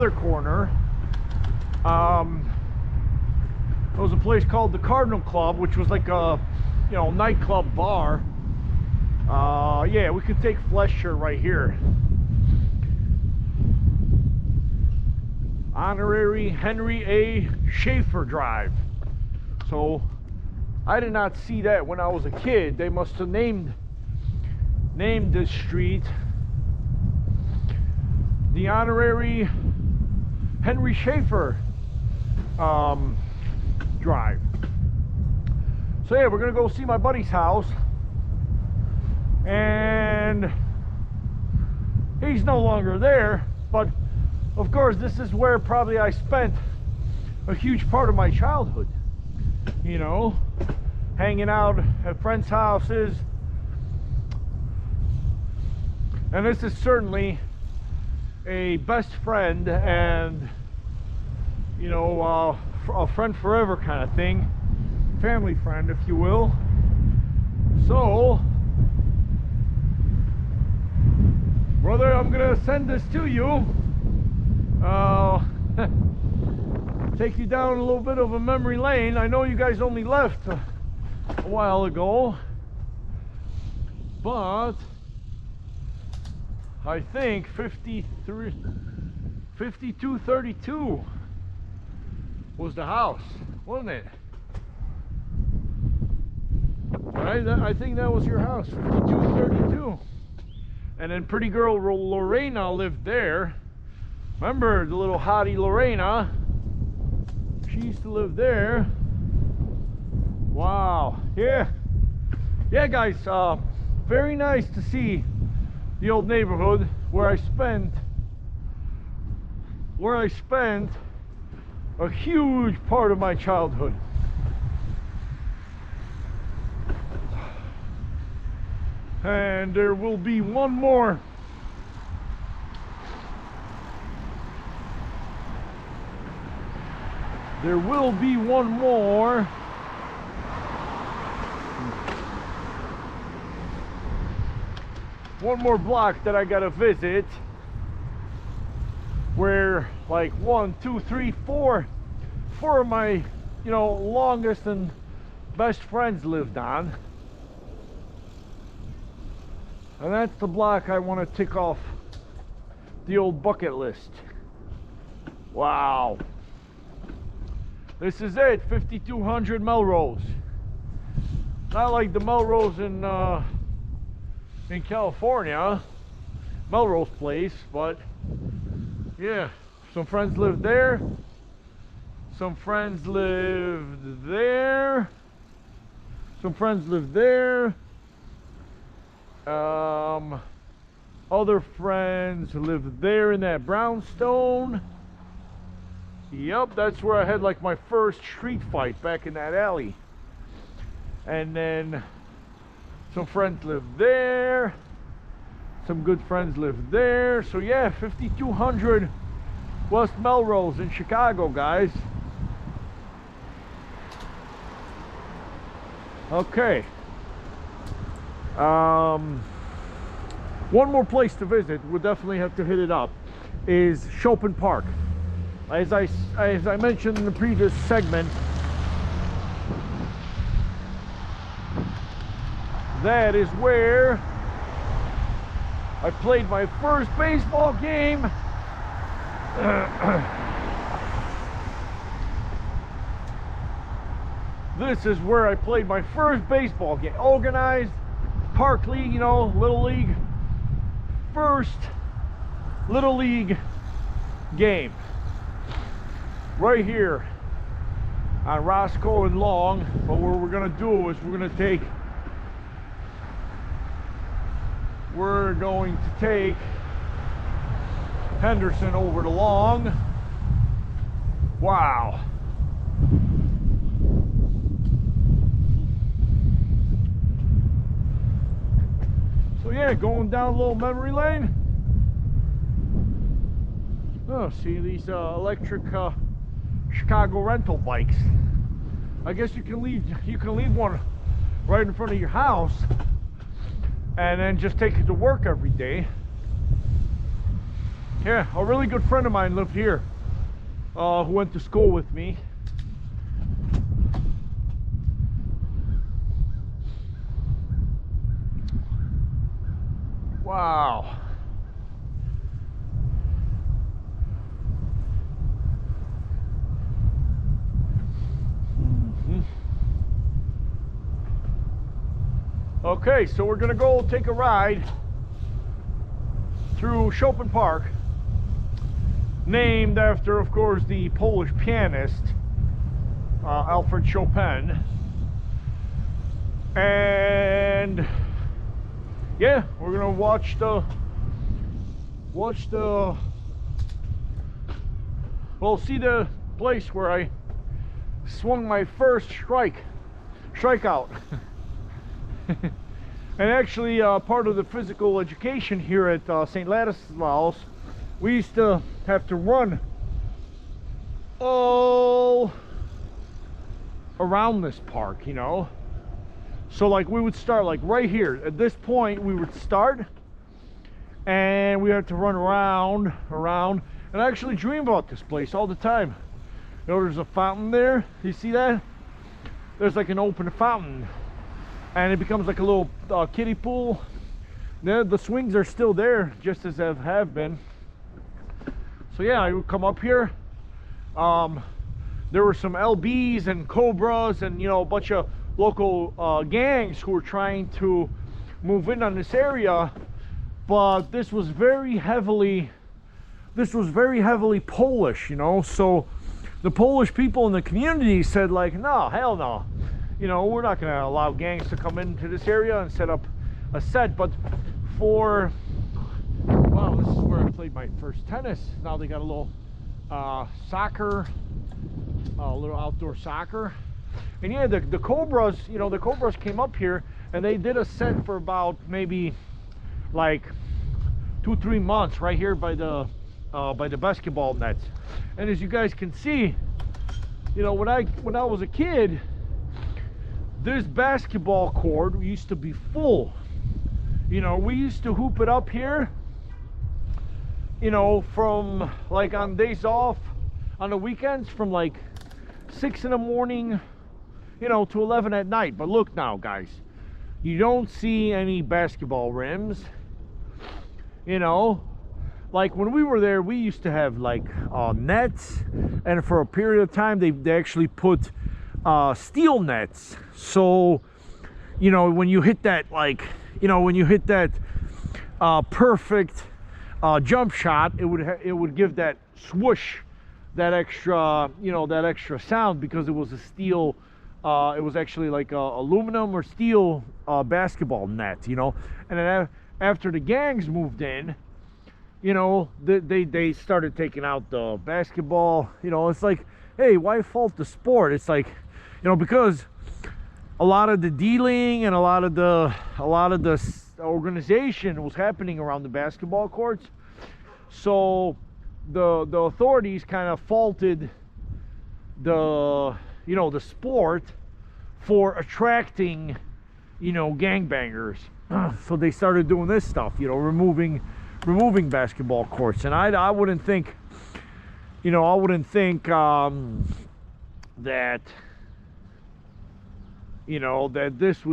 other corner, there was a place called the Cardinal Club, which was like a, you know, nightclub bar. Yeah, we could take Flesher right here. Honorary Henry A. Schaefer Drive. So I did not see that when I was a kid. They must have named this street the Honorary Henry Schaefer Drive. So yeah, we're gonna go see my buddy's house, and he's no longer there, but of course this is where probably I spent a huge part of my childhood, you know, hanging out at friends' houses. And this is certainly a best friend and, you know, a friend forever kind of thing, family friend, if you will. So brother, I'm gonna send this to you. Take you down a little bit of a memory lane. I know you guys only left a while ago, but I think 5232 was the house, wasn't it? Right? I think that was your house, 5232. And then pretty girl Lorena lived there. Remember the little hottie Lorena? She used to live there. Wow. Yeah. Yeah, guys. Very nice to see the old neighborhood where I spent a huge part of my childhood. And there will be one more block that I gotta visit, where like 1, 2, 3, 4 of my, you know, longest and best friends lived on. And that's the block I want to tick off the old bucket list. Wow. This is it, 5200 Melrose. Not like the Melrose in California, Melrose Place, but yeah, some friends lived there. Some friends lived there. Some friends lived there. Other friends lived there in that brownstone. Yep, that's where I had like my first street fight, back in that alley. And then some friends lived there. Some good friends lived there. So yeah, 5200 West Melrose in Chicago, guys. Okay. One more place to visit, we'll definitely have to hit it up, is Chopin Park. As I mentioned in the previous segment, that is where I played my first baseball game. This is where I played my first baseball game, organized park league, you know, little league. First little league game right here on Roscoe and Long. But what we're gonna do is we're going to take Henderson over to Long. Wow. So yeah, going down a little memory lane. Oh, see these electric Chicago rental bikes. I guess you can leave one right in front of your house and then just take it to work every day. Yeah, a really good friend of mine lived here, who went to school with me. Wow. Okay, so we're gonna go take a ride through Chopin Park, named after, of course, the Polish pianist Alfred Chopin. And yeah, we're gonna watch the see the place where I swung my first strikeout. And actually, part of the physical education here at St. Ladislaus, we used to have to run all around this park, you know. So like we would start like right here at this point, we would start and we had to run around, and I actually dream about this place all the time. You know, there's a fountain there, you see that? There's like an open fountain, and it becomes like a little kiddie pool. The swings are still there, just as they have been. So yeah, I would come up here. There were some LBs and Cobras and, you know, a bunch of local gangs who were trying to move in on this area, but this was very heavily Polish, you know. So the Polish people in the community said like, no, hell no, you know, we're not going to allow gangs to come into this area and set up a set. But for, wow, this is where I played my first tennis. Now they got a little soccer, a little outdoor soccer. And yeah, the Cobras, you know, the Cobras came up here and they did a set for about maybe like 2-3 months right here by the basketball nets. And as you guys can see, you know, when I was a kid, this basketball court used to be full. You know, we used to hoop it up here, you know, from like on days off, on the weekends, from like 6 in the morning, you know, to 11 at night. But look now, guys, you don't see any basketball rims. You know, like when we were there, we used to have like nets, and for a period of time they actually put steel nets. So, you know, when you hit that, like, you know, when you hit that perfect jump shot, it would give that swoosh, that extra, you know, that extra sound, because it was a steel, it was actually like a aluminum or steel basketball net, you know. And then after the gangs moved in, you know, they started taking out the basketball. You know, it's like, hey, why fault the sport? It's like, you know, because a lot of the dealing and a lot of the organization was happening around the basketball courts. So the authorities kind of faulted the, you know, the sport for attracting, you know, gangbangers. So they started doing this stuff, you know, removing basketball courts. And I wouldn't think, you know, that, you know, that this would